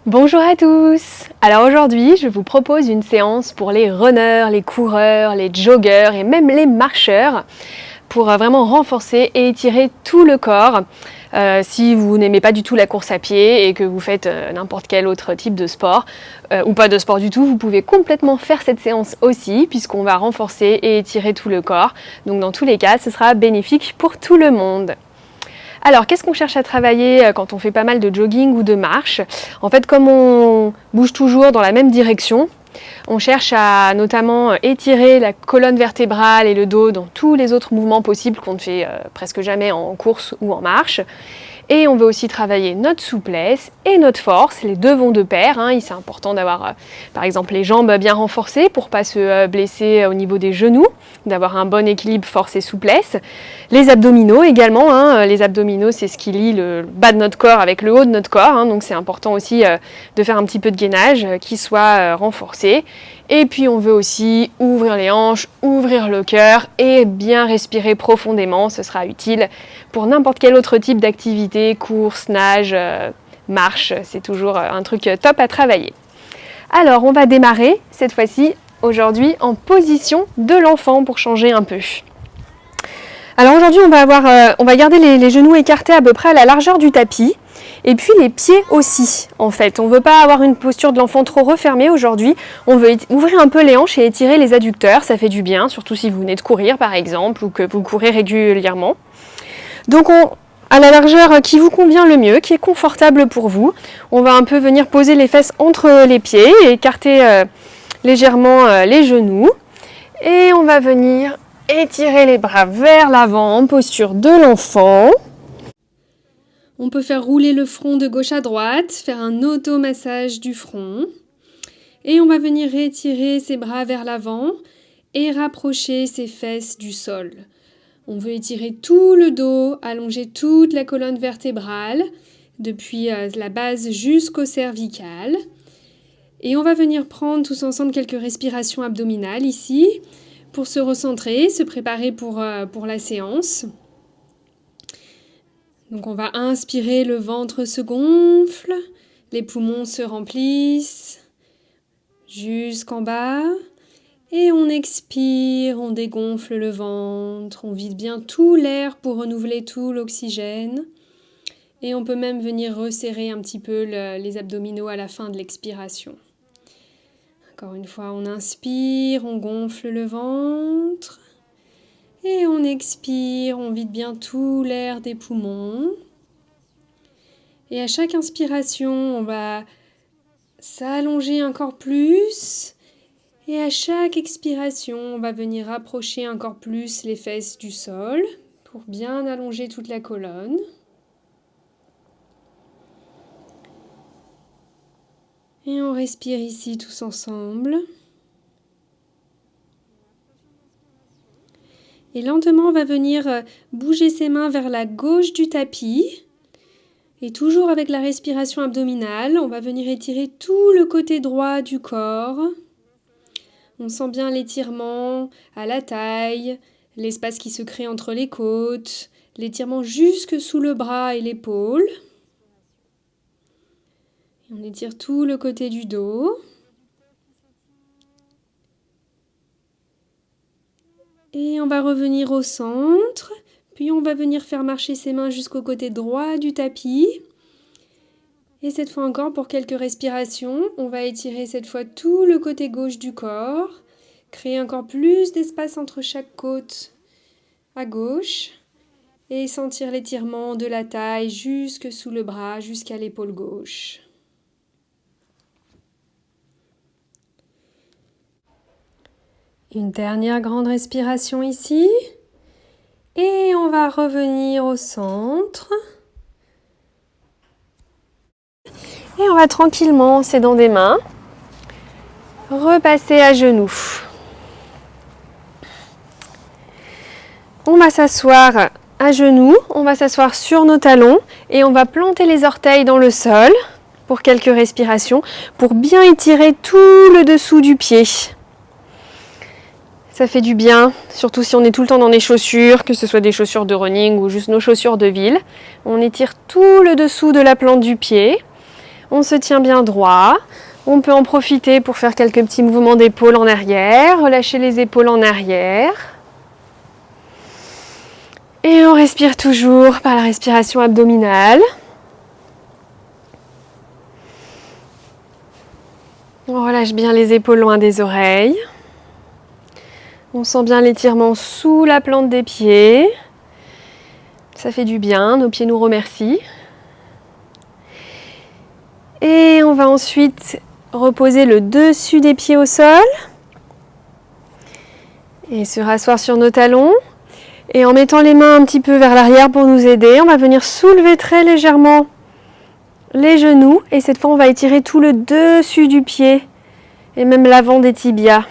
Bonjour à tous! Alors aujourd'hui, je vous propose une séance pour les runners, les coureurs, les joggers et même les marcheurs pour vraiment renforcer et étirer tout le corps. Si vous n'aimez pas du tout la course à pied et que vous faites n'importe quel autre type de sport ou pas de sport du tout, vous pouvez complètement faire cette séance aussi puisqu'on va renforcer et étirer tout le corps. Donc dans tous les cas, ce sera bénéfique pour tout le monde. Alors, qu'est-ce qu'on cherche à travailler quand on fait pas mal de jogging ou de marche? En fait, comme on bouge toujours dans la même direction, on cherche à notamment étirer la colonne vertébrale et le dos dans tous les autres mouvements possibles qu'on ne fait presque jamais en course ou en marche. Et on veut aussi travailler notre souplesse et notre force. Les deux vont de pair. C'est important d'avoir par exemple les jambes bien renforcées pour ne pas se blesser au niveau des genoux, d'avoir un bon équilibre force et souplesse. Les abdominaux également. Les abdominaux, c'est ce qui lie le bas de notre corps avec le haut de notre corps. Donc c'est important aussi de faire un petit peu de gainage qui soit renforcé. Et puis on veut aussi ouvrir les hanches, ouvrir le cœur et bien respirer profondément. Ce sera utile pour n'importe quel autre type d'activité, course, nage, marche. C'est toujours un truc top à travailler. Alors on va démarrer cette fois-ci aujourd'hui en position de l'enfant pour changer un peu. Alors aujourd'hui on va garder les genoux écartés à peu près à la largeur du tapis. Et puis les pieds aussi, en fait. On ne veut pas avoir une posture de l'enfant trop refermée aujourd'hui. On veut ouvrir un peu les hanches et étirer les adducteurs. Ça fait du bien, surtout si vous venez de courir par exemple ou que vous courez régulièrement. Donc à la largeur qui vous convient le mieux, qui est confortable pour vous, on va un peu venir poser les fesses entre les pieds et écarter légèrement les genoux. Et on va venir étirer les bras vers l'avant en posture de l'enfant. On peut faire rouler le front de gauche à droite, faire un automassage du front. Et on va venir étirer ses bras vers l'avant et rapprocher ses fesses du sol. On veut étirer tout le dos, allonger toute la colonne vertébrale, depuis la base jusqu'au cervical. Et on va venir prendre tous ensemble quelques respirations abdominales ici, pour se recentrer, se préparer pour la séance. Donc on va inspirer, le ventre se gonfle, les poumons se remplissent jusqu'en bas. Et on expire, on dégonfle le ventre, on vide bien tout l'air pour renouveler tout l'oxygène. Et on peut même venir resserrer un petit peu les abdominaux à la fin de l'expiration. Encore une fois, on inspire, on gonfle le ventre. Et on expire, on vide bien tout l'air des poumons. Et à chaque inspiration, on va s'allonger encore plus. Et à chaque expiration, on va venir rapprocher encore plus les fesses du sol pour bien allonger toute la colonne. Et on respire ici tous ensemble. Et lentement, on va venir bouger ses mains vers la gauche du tapis. Et toujours avec la respiration abdominale, on va venir étirer tout le côté droit du corps. On sent bien l'étirement à la taille, l'espace qui se crée entre les côtes, l'étirement jusque sous le bras et l'épaule. Et on étire tout le côté du dos. Et on va revenir au centre, puis on va venir faire marcher ses mains jusqu'au côté droit du tapis. Et cette fois encore, pour quelques respirations, on va étirer cette fois tout le côté gauche du corps, créer encore plus d'espace entre chaque côte à gauche et sentir l'étirement de la taille jusque sous le bras, jusqu'à l'épaule gauche. Une dernière grande respiration ici. Et on va revenir au centre. Et on va tranquillement, s'aidant des mains, repasser à genoux. On va s'asseoir à genoux, on va s'asseoir sur nos talons et on va planter les orteils dans le sol pour quelques respirations, pour bien étirer tout le dessous du pied. Ça fait du bien, surtout si on est tout le temps dans des chaussures, que ce soit des chaussures de running ou juste nos chaussures de ville. On étire tout le dessous de la plante du pied. On se tient bien droit. On peut en profiter pour faire quelques petits mouvements d'épaules en arrière, relâcher les épaules en arrière. Et on respire toujours par la respiration abdominale. On relâche bien les épaules loin des oreilles. On sent bien l'étirement sous la plante des pieds. Ça fait du bien, nos pieds nous remercient. Et on va ensuite reposer le dessus des pieds au sol. Et se rasseoir sur nos talons. Et en mettant les mains un petit peu vers l'arrière pour nous aider, on va venir soulever très légèrement les genoux. Et cette fois, on va étirer tout le dessus du pied et même l'avant des tibias.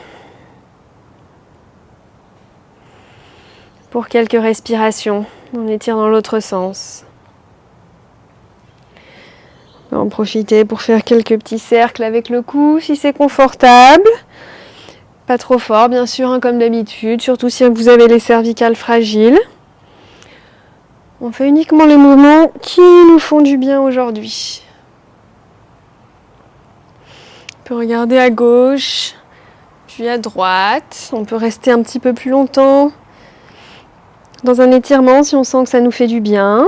Pour quelques respirations, on étire dans l'autre sens. On va en profiter pour faire quelques petits cercles avec le cou si c'est confortable. Pas trop fort bien sûr, hein, comme d'habitude, surtout si vous avez les cervicales fragiles. On fait uniquement les mouvements qui nous font du bien aujourd'hui. On peut regarder à gauche, puis à droite. On peut rester un petit peu plus longtemps dans un étirement si on sent que ça nous fait du bien.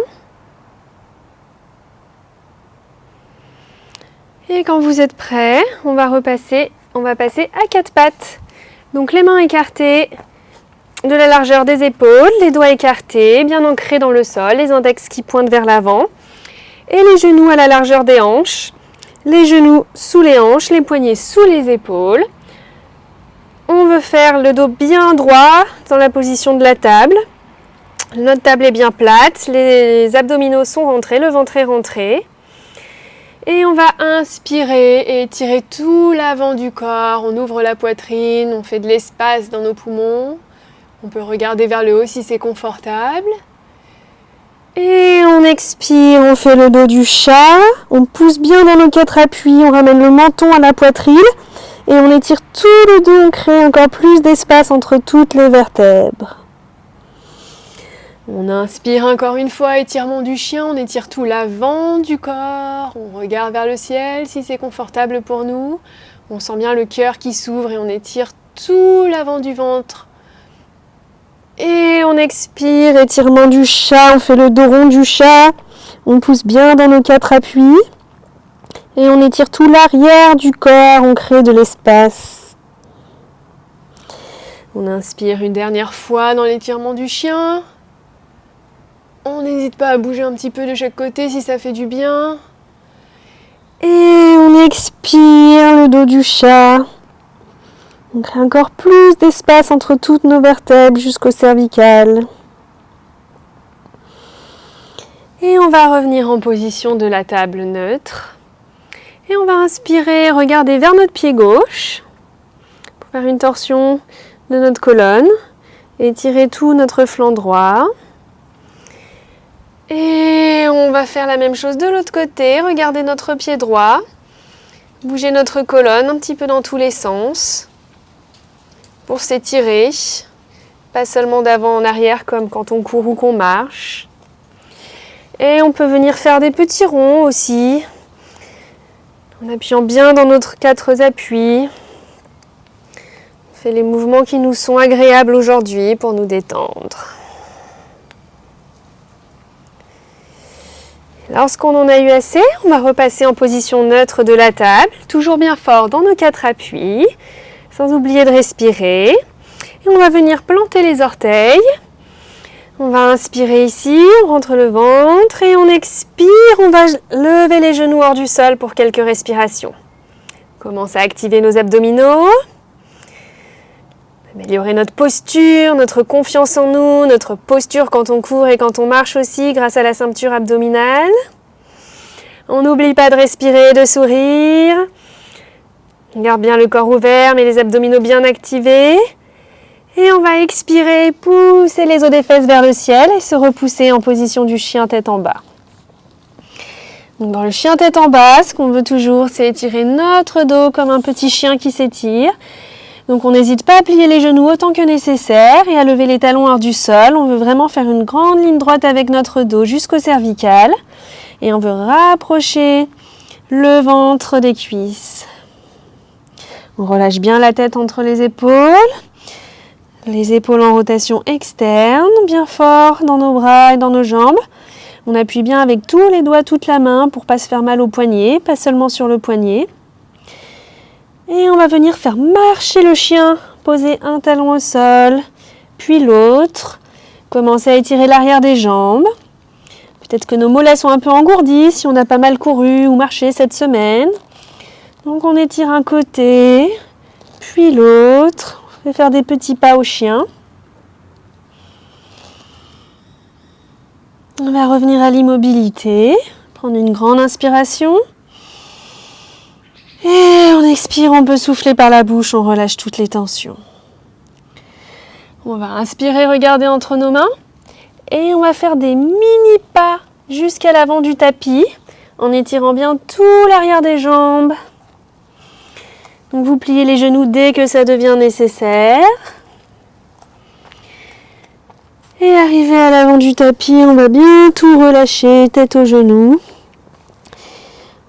Et quand vous êtes prêts, on va passer à quatre pattes. Donc les mains écartées de la largeur des épaules, les doigts écartés, bien ancrés dans le sol, les index qui pointent vers l'avant. Et les genoux à la largeur des hanches, les genoux sous les hanches, les poignets sous les épaules. On veut faire le dos bien droit dans la position de la table. Notre table est bien plate, les abdominaux sont rentrés, le ventre est rentré. Et on va inspirer et étirer tout l'avant du corps. On ouvre la poitrine, on fait de l'espace dans nos poumons. On peut regarder vers le haut si c'est confortable. Et on expire, on fait le dos du chat. On pousse bien dans nos quatre appuis, on ramène le menton à la poitrine. Et on étire tout le dos, on crée encore plus d'espace entre toutes les vertèbres. On inspire encore une fois, étirement du chien, on étire tout l'avant du corps, on regarde vers le ciel si c'est confortable pour nous. On sent bien le cœur qui s'ouvre et on étire tout l'avant du ventre. Et on expire, étirement du chat, on fait le dos rond du chat, on pousse bien dans nos quatre appuis. Et on étire tout l'arrière du corps, on crée de l'espace. On inspire une dernière fois dans l'étirement du chien. On n'hésite pas à bouger un petit peu de chaque côté si ça fait du bien. Et on expire le dos du chat. On crée encore plus d'espace entre toutes nos vertèbres jusqu'au cervical. Et on va revenir en position de la table neutre. Et on va inspirer, regarder vers notre pied gauche pour faire une torsion de notre colonne. Étirer tout notre flanc droit. Et on va faire la même chose de l'autre côté, regarder notre pied droit, bouger notre colonne un petit peu dans tous les sens pour s'étirer, pas seulement d'avant en arrière comme quand on court ou qu'on marche. Et on peut venir faire des petits ronds aussi, en appuyant bien dans nos quatre appuis. On fait les mouvements qui nous sont agréables aujourd'hui pour nous détendre. Lorsqu'on en a eu assez, on va repasser en position neutre de la table, toujours bien fort dans nos quatre appuis, sans oublier de respirer. Et on va venir planter les orteils. On va inspirer ici, on rentre le ventre et on expire, on va lever les genoux hors du sol pour quelques respirations. On commence à activer nos abdominaux, améliorer notre posture, notre confiance en nous, notre posture quand on court et quand on marche aussi grâce à la ceinture abdominale. On n'oublie pas de respirer et de sourire. On garde bien le corps ouvert mais les abdominaux bien activés. Et on va expirer, pousser les os des fesses vers le ciel et se repousser en position du chien tête en bas. Donc dans le chien tête en bas, ce qu'on veut toujours, c'est étirer notre dos comme un petit chien qui s'étire. Donc on n'hésite pas à plier les genoux autant que nécessaire et à lever les talons hors du sol. On veut vraiment faire une grande ligne droite avec notre dos jusqu'au cervical. Et on veut rapprocher le ventre des cuisses. On relâche bien la tête entre les épaules en rotation externe, bien fort dans nos bras et dans nos jambes. On appuie bien avec tous les doigts, toute la main pour ne pas se faire mal au poignet, pas seulement sur le poignet. Et on va venir faire marcher le chien, poser un talon au sol, puis l'autre. Commencer à étirer l'arrière des jambes. Peut-être que nos mollets sont un peu engourdis si on a pas mal couru ou marché cette semaine. Donc on étire un côté, puis l'autre. On va faire des petits pas au chien. On va revenir à l'immobilité. Prendre une grande inspiration. Et on expire, on peut souffler par la bouche, on relâche toutes les tensions. On va inspirer, regarder entre nos mains. Et on va faire des mini pas jusqu'à l'avant du tapis en étirant bien tout l'arrière des jambes. Donc vous pliez les genoux dès que ça devient nécessaire. Et arrivé à l'avant du tapis, on va bien tout relâcher, tête aux genoux.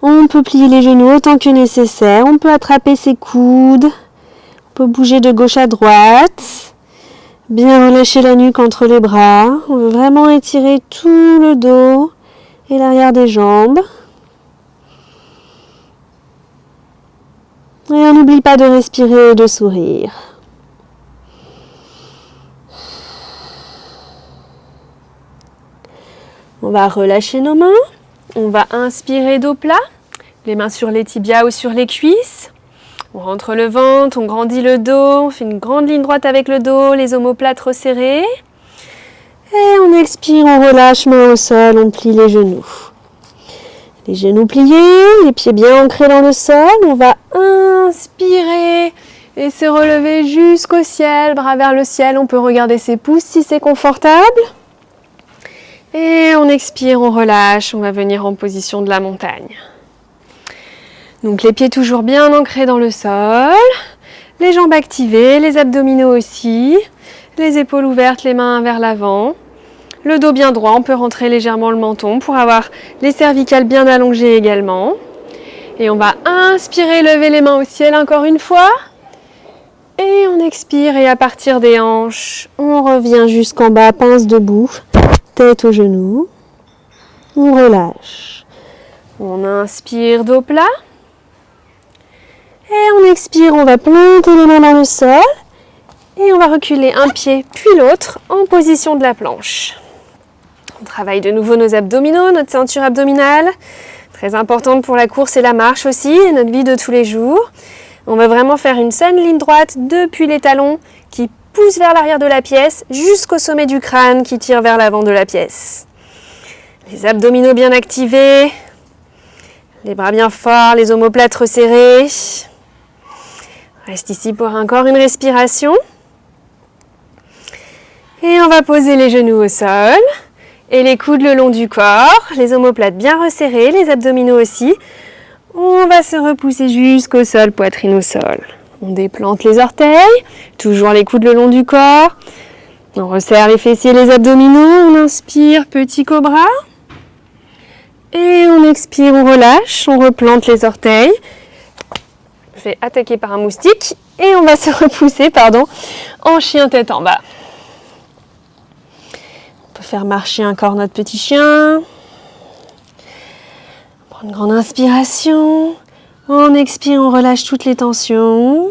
On peut plier les genoux autant que nécessaire. On peut attraper ses coudes. On peut bouger de gauche à droite. Bien relâcher la nuque entre les bras. On veut vraiment étirer tout le dos et l'arrière des jambes. Et on n'oublie pas de respirer et de sourire. On va relâcher nos mains. On va inspirer dos plat, les mains sur les tibias ou sur les cuisses. On rentre le ventre, on grandit le dos, on fait une grande ligne droite avec le dos, les omoplates resserrées. Et on expire, on relâche, main au sol, on plie les genoux. Les genoux pliés, les pieds bien ancrés dans le sol. On va inspirer et se relever jusqu'au ciel, bras vers le ciel. On peut regarder ses pouces si c'est confortable. Et on expire, on relâche, on va venir en position de la montagne. Donc les pieds toujours bien ancrés dans le sol, les jambes activées, les abdominaux aussi, les épaules ouvertes, les mains vers l'avant, le dos bien droit, on peut rentrer légèrement le menton pour avoir les cervicales bien allongées également. Et on va inspirer, lever les mains au ciel encore une fois. Et on expire et à partir des hanches, on revient jusqu'en bas, pince debout. Tête aux genoux, on relâche, on inspire dos plat et on expire, on va planter les mains dans le sol et on va reculer un pied puis l'autre en position de la planche. On travaille de nouveau nos abdominaux, notre ceinture abdominale, très importante pour la course et la marche aussi et notre vie de tous les jours. On va vraiment faire une saine ligne droite depuis les talons qui pousse vers l'arrière de la pièce jusqu'au sommet du crâne qui tire vers l'avant de la pièce. Les abdominaux bien activés, les bras bien forts, les omoplates resserrés. Reste ici pour encore une respiration. Et on va poser les genoux au sol et les coudes le long du corps, les omoplates bien resserrés, les abdominaux aussi. On va se repousser jusqu'au sol, poitrine au sol. On déplante les orteils, toujours les coudes le long du corps. On resserre les fessiers, les abdominaux. On inspire, petit cobra. Et on expire, on relâche, on replante les orteils. On fait attaquer par un moustique. Et on va se repousser, en chien tête en bas. On peut faire marcher encore notre petit chien. On prend une grande inspiration. On expire, on relâche toutes les tensions.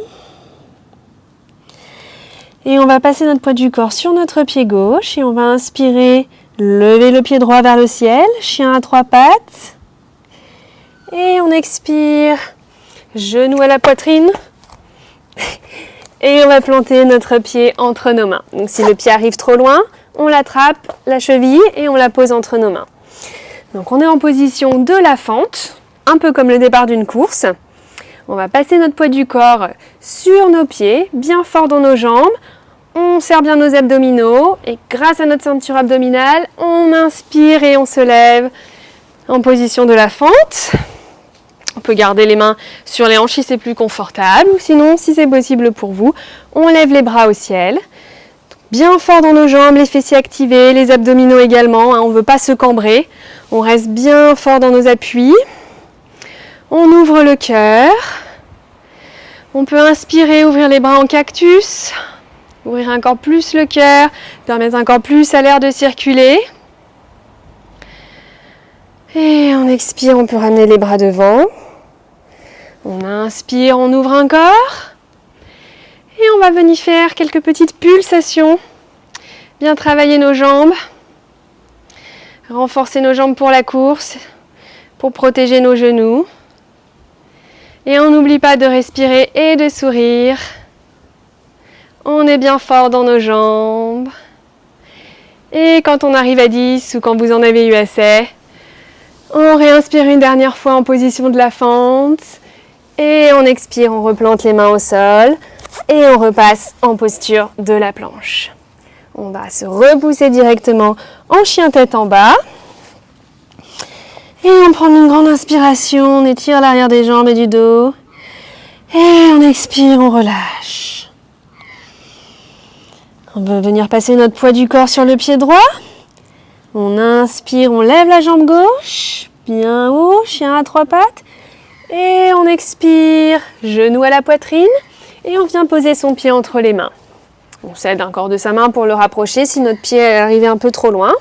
Et on va passer notre poids du corps sur notre pied gauche. Et on va inspirer, lever le pied droit vers le ciel, chien à 3 pattes. Et on expire, genou à la poitrine. Et on va planter notre pied entre nos mains. Donc si le pied arrive trop loin, on l'attrape, la cheville, et on la pose entre nos mains. Donc on est en position de la fente. Un peu comme le départ d'une course. On va passer notre poids du corps sur nos pieds, bien fort dans nos jambes. On serre bien nos abdominaux et grâce à notre ceinture abdominale, on inspire et on se lève en position de la fente. On peut garder les mains sur les hanches si c'est plus confortable ou sinon, si c'est possible pour vous, on lève les bras au ciel. Bien fort dans nos jambes, les fessiers activés, les abdominaux également. On ne veut pas se cambrer. On reste bien fort dans nos appuis. On ouvre le cœur. On peut inspirer, ouvrir les bras en cactus. Ouvrir encore plus le cœur, permettre encore plus à l'air de circuler. Et on expire, on peut ramener les bras devant. On inspire, on ouvre encore. Et on va venir faire quelques petites pulsations. Bien travailler nos jambes. Renforcer nos jambes pour la course, pour protéger nos genoux. Et on n'oublie pas de respirer et de sourire. On est bien fort dans nos jambes. Et quand on arrive à 10 ou quand vous en avez eu assez, on réinspire une dernière fois en position de la fente. Et on expire, on replante les mains au sol. Et on repasse en posture de la planche. On va se repousser directement en chien tête en bas. Et on prend une grande inspiration, on étire l'arrière des jambes et du dos. Et on expire, on relâche. On va venir passer notre poids du corps sur le pied droit. On inspire, on lève la jambe gauche, bien haut, chien à 3 pattes. Et on expire, genou à la poitrine. Et on vient poser son pied entre les mains. On s'aide un corps de sa main pour le rapprocher si notre pied est arrivé un peu trop loin.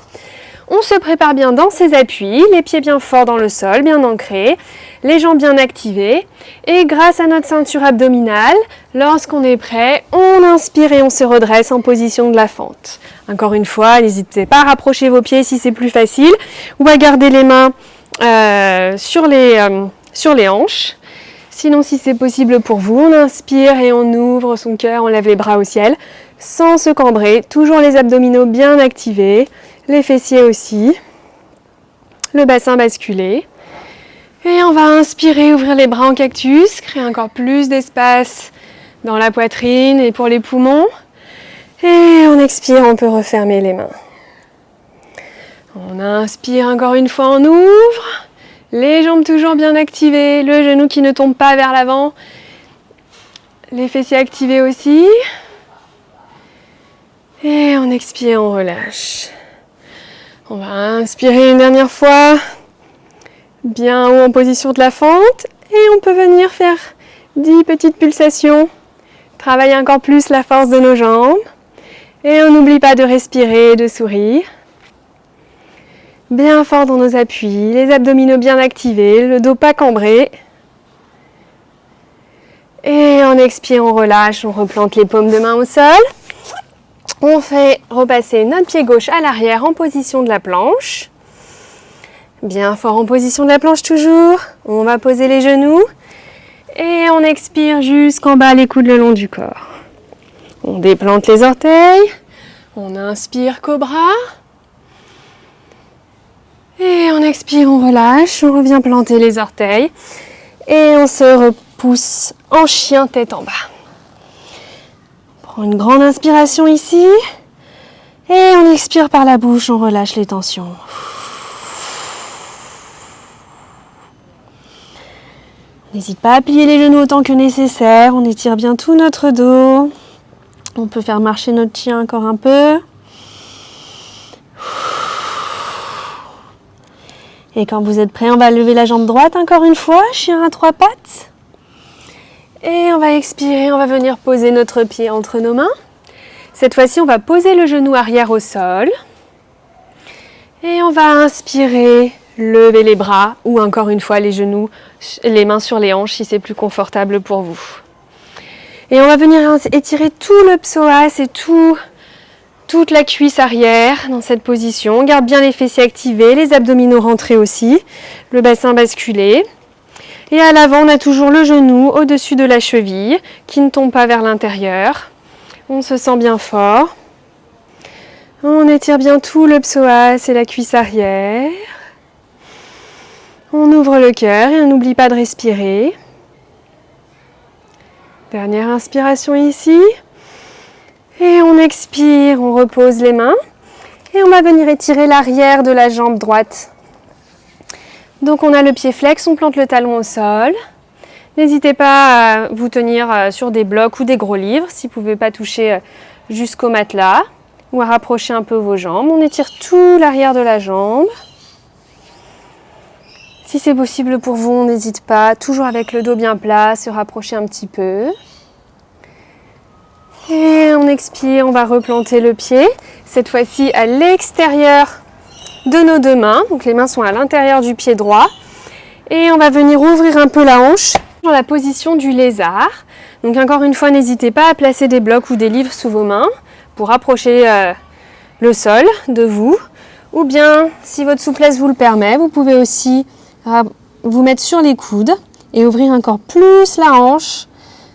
On se prépare bien dans ses appuis, les pieds bien forts dans le sol, bien ancrés, les jambes bien activées. Et grâce à notre ceinture abdominale, lorsqu'on est prêt, on inspire et on se redresse en position de la fente. Encore une fois, n'hésitez pas à rapprocher vos pieds si c'est plus facile, ou à garder les mains sur les hanches. Sinon, si c'est possible pour vous, on inspire et on ouvre son cœur, on lève les bras au ciel, sans se cambrer, toujours les abdominaux bien activés. Les fessiers aussi, le bassin basculé. Et on va inspirer, ouvrir les bras en cactus, créer encore plus d'espace dans la poitrine et pour les poumons. Et on expire, on peut refermer les mains. On inspire encore une fois, on ouvre. Les jambes toujours bien activées, le genou qui ne tombe pas vers l'avant. Les fessiers activés aussi. Et on expire, on relâche. On va inspirer une dernière fois, bien haut en position de la fente. Et on peut venir faire 10 petites pulsations. Travailler encore plus la force de nos jambes. Et on n'oublie pas de respirer et de sourire. Bien fort dans nos appuis, les abdominaux bien activés, le dos pas cambré. Et on expire, on relâche, on replante les paumes de main au sol. On fait repasser notre pied gauche à l'arrière en position de la planche. Bien fort en position de la planche toujours. On va poser les genoux. Et on expire jusqu'en bas, les coudes le long du corps. On déplante les orteils. On inspire cobra. Et on expire, on relâche. On revient planter les orteils. Et on se repousse en chien tête en bas. Une grande inspiration ici et on expire par la bouche, on relâche les tensions. N'hésite pas à plier les genoux autant que nécessaire, on étire bien tout notre dos. On peut faire marcher notre chien encore un peu. Et quand vous êtes prêt, on va lever la jambe droite encore une fois, chien à 3 pattes. Et on va expirer, on va venir poser notre pied entre nos mains. Cette fois-ci, on va poser le genou arrière au sol. Et on va inspirer, lever les bras ou encore une fois les genoux, les mains sur les hanches si c'est plus confortable pour vous. Et on va venir étirer tout le psoas et toute la cuisse arrière dans cette position. On garde bien les fessiers activés, les abdominaux rentrés aussi, le bassin basculé. Et à l'avant, on a toujours le genou au-dessus de la cheville qui ne tombe pas vers l'intérieur. On se sent bien fort. On étire bien tout le psoas et la cuisse arrière. On ouvre le cœur et on n'oublie pas de respirer. Dernière inspiration ici. Et on expire, on repose les mains. Et on va venir étirer l'arrière de la jambe droite. Donc on a le pied flex, on plante le talon au sol. N'hésitez pas à vous tenir sur des blocs ou des gros livres si vous ne pouvez pas toucher jusqu'au matelas ou à rapprocher un peu vos jambes. On étire tout l'arrière de la jambe. Si c'est possible pour vous, on n'hésite pas, toujours avec le dos bien plat, se rapprocher un petit peu. Et on expire, on va replanter le pied, cette fois-ci à l'extérieur de nos deux mains. Donc les mains sont à l'intérieur du pied droit. Et on va venir ouvrir un peu la hanche dans la position du lézard. Donc encore une fois, n'hésitez pas à placer des blocs ou des livres sous vos mains pour rapprocher le sol de vous. Ou bien, si votre souplesse vous le permet, vous pouvez aussi vous mettre sur les coudes et ouvrir encore plus la hanche.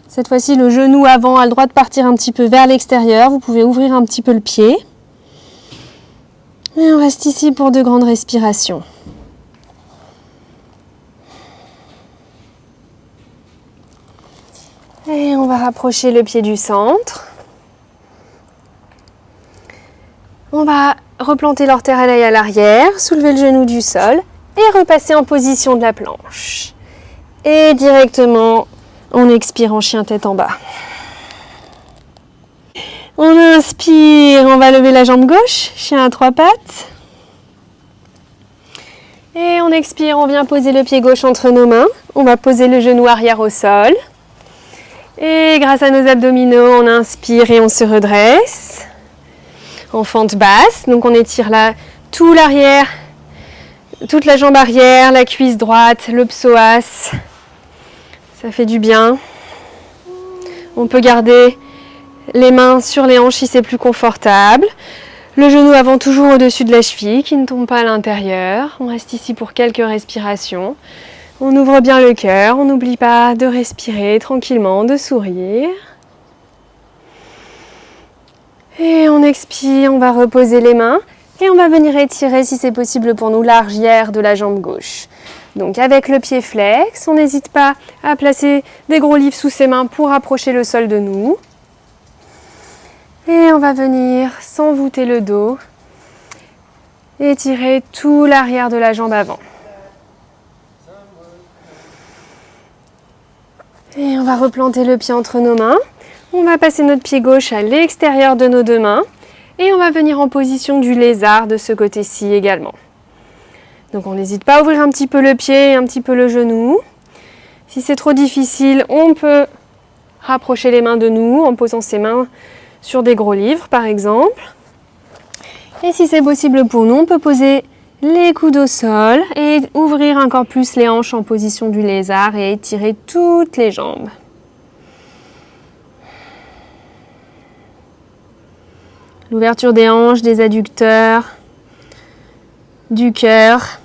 Cette fois-ci, le genou avant a le droit de partir un petit peu vers l'extérieur. Vous pouvez ouvrir un petit peu le pied. Et on reste ici pour 2 grandes respirations. Et on va rapprocher le pied du centre. On va replanter l'orteil à l'arrière, soulever le genou du sol et repasser en position de la planche. Et directement, on expire en chien tête en bas. On inspire, on va lever la jambe gauche, chien à 3 pattes. Et on expire, on vient poser le pied gauche entre nos mains. On va poser le genou arrière au sol. Et grâce à nos abdominaux, on inspire et on se redresse. En fente basse, donc on étire là tout l'arrière, toute la jambe arrière, la cuisse droite, le psoas. Ça fait du bien. On peut garder les mains sur les hanches si c'est plus confortable. Le genou avant toujours au-dessus de la cheville qui ne tombe pas à l'intérieur. On reste ici pour quelques respirations. On ouvre bien le cœur, on n'oublie pas de respirer tranquillement, de sourire. Et on expire, on va reposer les mains et on va venir étirer si c'est possible pour nous l'arrière de la jambe gauche. Donc avec le pied flex, on n'hésite pas à placer des gros livres sous ses mains pour approcher le sol de nous. Et on va venir s'envoûter le dos, étirer tout l'arrière de la jambe avant. Et on va replanter le pied entre nos mains. On va passer notre pied gauche à l'extérieur de nos 2 mains. Et on va venir en position du lézard de ce côté-ci également. Donc on n'hésite pas à ouvrir un petit peu le pied et un petit peu le genou. Si c'est trop difficile, on peut rapprocher les mains de nous en posant ses mains sur des gros livres par exemple. Et si c'est possible pour nous, on peut poser les coudes au sol et ouvrir encore plus les hanches en position du lézard et étirer toutes les jambes. L'ouverture des hanches, des adducteurs, du cœur,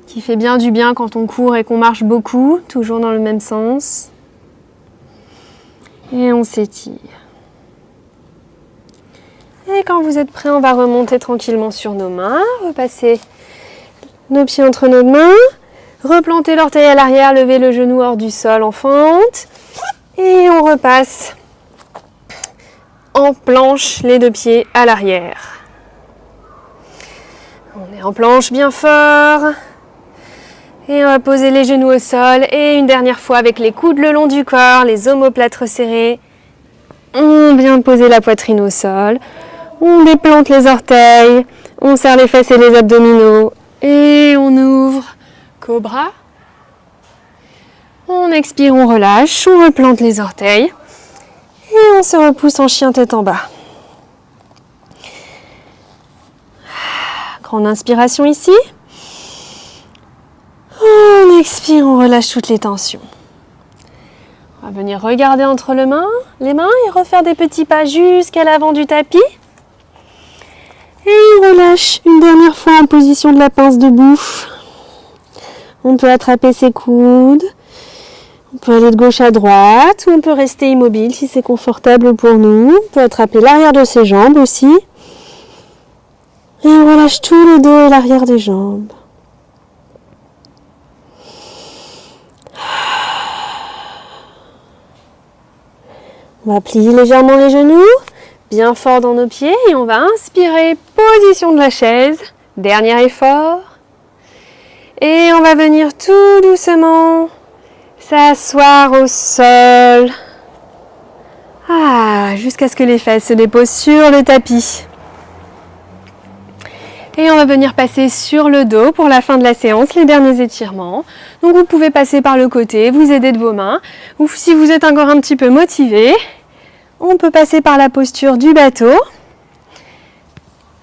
qui fait bien du bien quand on court et qu'on marche beaucoup, toujours dans le même sens. Et on s'étire. Et quand vous êtes prêts, on va remonter tranquillement sur nos mains, repasser nos pieds entre nos mains, replanter l'orteil à l'arrière, lever le genou hors du sol en fente. Et on repasse en planche, les 2 pieds à l'arrière. On est en planche bien fort. Et on va poser les genoux au sol. Et une dernière fois avec les coudes le long du corps, les omoplates resserrés. On vient poser la poitrine au sol. On déplante les orteils. On serre les fesses et les abdominaux. Et on ouvre. Cobra. On expire, on relâche. On replante les orteils. Et on se repousse en chien tête en bas. Grande inspiration ici. On expire, on relâche toutes les tensions. On va venir regarder entre les mains et refaire des petits pas jusqu'à l'avant du tapis. Et on relâche une dernière fois en position de la pince debout. On peut attraper ses coudes. On peut aller de gauche à droite ou on peut rester immobile si c'est confortable pour nous. On peut attraper l'arrière de ses jambes aussi. Et on relâche tout le dos et l'arrière des jambes. On va plier légèrement les genoux, bien fort dans nos pieds et on va inspirer, position de la chaise. Dernier effort. Et on va venir tout doucement s'asseoir au sol. Jusqu'à ce que les fesses se déposent sur le tapis. Et on va venir passer sur le dos pour la fin de la séance, les derniers étirements. Donc vous pouvez passer par le côté, vous aider de vos mains. Ou si vous êtes encore un petit peu motivé, on peut passer par la posture du bateau.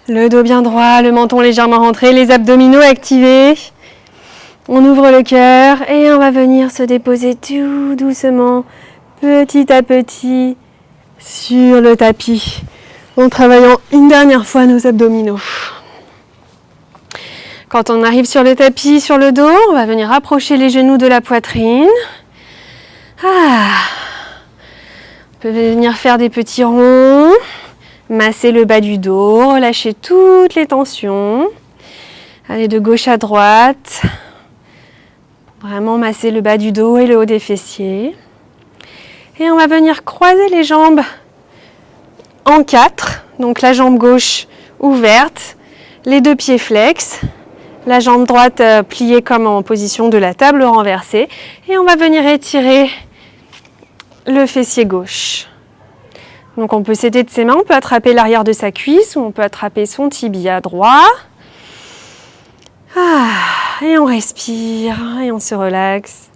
Le dos bien droit, le menton légèrement rentré, les abdominaux activés. On ouvre le cœur et on va venir se déposer tout doucement, petit à petit, sur le tapis, en travaillant une dernière fois nos abdominaux. Quand on arrive sur le tapis, sur le dos, on va venir approcher les genoux de la poitrine. On peut venir faire des petits ronds, masser le bas du dos, relâcher toutes les tensions. Aller de gauche à droite. Vraiment masser le bas du dos et le haut des fessiers. Et on va venir croiser les jambes en 4. Donc la jambe gauche ouverte, les deux pieds flex. La jambe droite pliée comme en position de la table renversée. Et on va venir étirer le fessier gauche. Donc on peut s'aider de ses mains, on peut attraper l'arrière de sa cuisse ou on peut attraper son tibia droit. Et on respire et on se relaxe.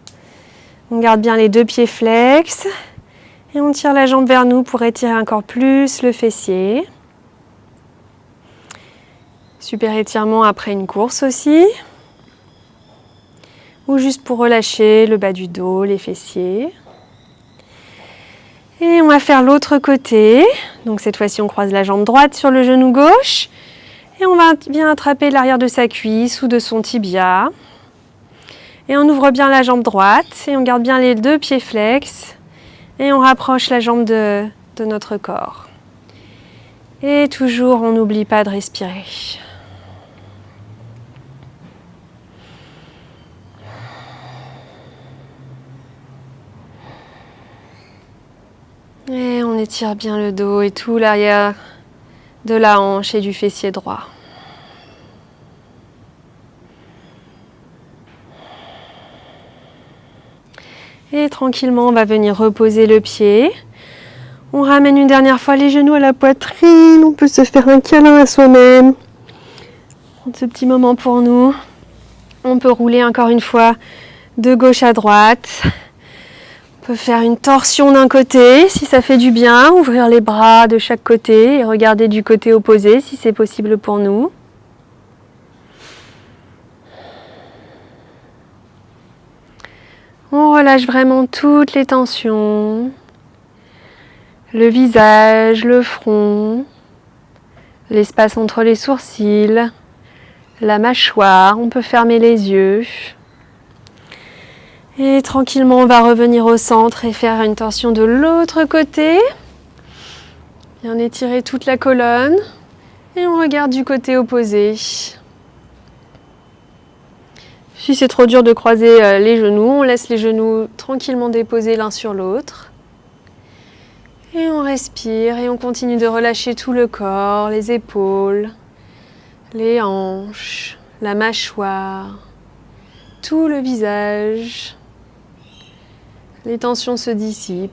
On garde bien les deux pieds flex. Et on tire la jambe vers nous pour étirer encore plus le fessier. Super étirement après une course aussi. Ou juste pour relâcher le bas du dos, les fessiers. Et on va faire l'autre côté. Donc cette fois-ci, on croise la jambe droite sur le genou gauche. Et on va bien attraper l'arrière de sa cuisse ou de son tibia. Et on ouvre bien la jambe droite. Et on garde bien les deux pieds flex. Et on rapproche la jambe de notre corps. Et toujours, on n'oublie pas de respirer. Et on étire bien le dos et tout l'arrière de la hanche et du fessier droit. Et tranquillement, on va venir reposer le pied. On ramène une dernière fois les genoux à la poitrine. On peut se faire un câlin à soi-même. Prendre ce petit moment pour nous. On peut rouler encore une fois de gauche à droite. On peut faire une torsion d'un côté si ça fait du bien. Ouvrir les bras de chaque côté et regarder du côté opposé si c'est possible pour nous. On relâche vraiment toutes les tensions. Le visage, le front, l'espace entre les sourcils, la mâchoire. On peut fermer les yeux. Et tranquillement, on va revenir au centre et faire une torsion de l'autre côté. Bien étirer toute la colonne. Et on regarde du côté opposé. Si c'est trop dur de croiser les genoux, on laisse les genoux tranquillement déposés l'un sur l'autre. Et on respire et on continue de relâcher tout le corps, les épaules, les hanches, la mâchoire, tout le visage. Les tensions se dissipent.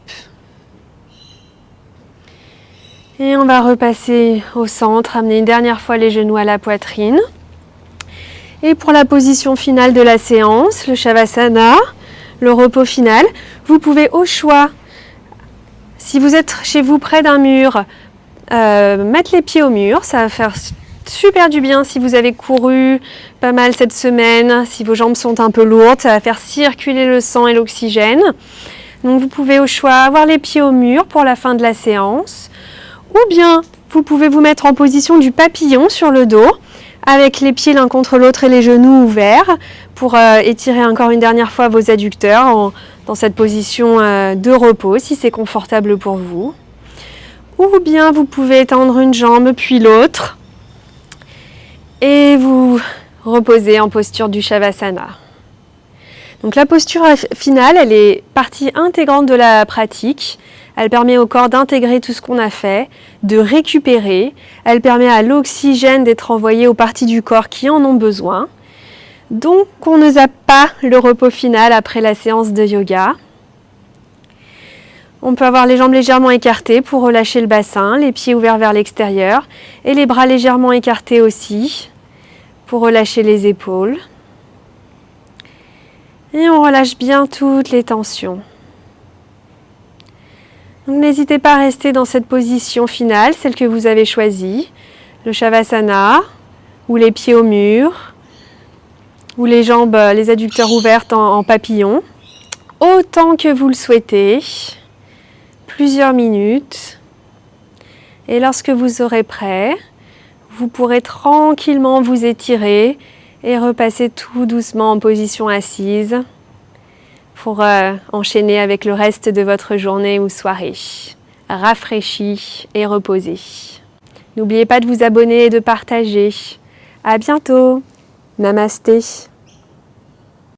Et on va repasser au centre, amener une dernière fois les genoux à la poitrine. Et pour la position finale de la séance, le Shavasana, le repos final, vous pouvez au choix, si vous êtes chez vous près d'un mur, mettre les pieds au mur. Ça va faire super du bien si vous avez couru pas mal cette semaine, si vos jambes sont un peu lourdes, ça va faire circuler le sang et l'oxygène. Donc vous pouvez au choix avoir les pieds au mur pour la fin de la séance. Ou bien vous pouvez vous mettre en position du papillon sur le dos, avec les pieds l'un contre l'autre et les genoux ouverts pour étirer encore une dernière fois vos adducteurs dans cette position de repos si c'est confortable pour vous. Ou bien vous pouvez étendre une jambe puis l'autre et vous reposer en posture du Shavasana. Donc la posture finale, elle est partie intégrante de la pratique. Elle permet au corps d'intégrer tout ce qu'on a fait, de récupérer. Elle permet à l'oxygène d'être envoyé aux parties du corps qui en ont besoin. Donc on ne zappe pas le repos final après la séance de yoga. On peut avoir les jambes légèrement écartées pour relâcher le bassin, les pieds ouverts vers l'extérieur et les bras légèrement écartés aussi. pour relâcher les épaules. Et on relâche bien toutes les tensions. Donc n'hésitez pas à rester dans cette position finale, celle que vous avez choisie, le Shavasana, ou les pieds au mur, ou les jambes, les adducteurs ouvertes en papillon, autant que vous le souhaitez, plusieurs minutes. Et lorsque vous serez prêt, vous pourrez tranquillement vous étirer et repasser tout doucement en position assise pour enchaîner avec le reste de votre journée ou soirée, rafraîchi et reposé. N'oubliez pas de vous abonner et de partager. À bientôt. Namasté.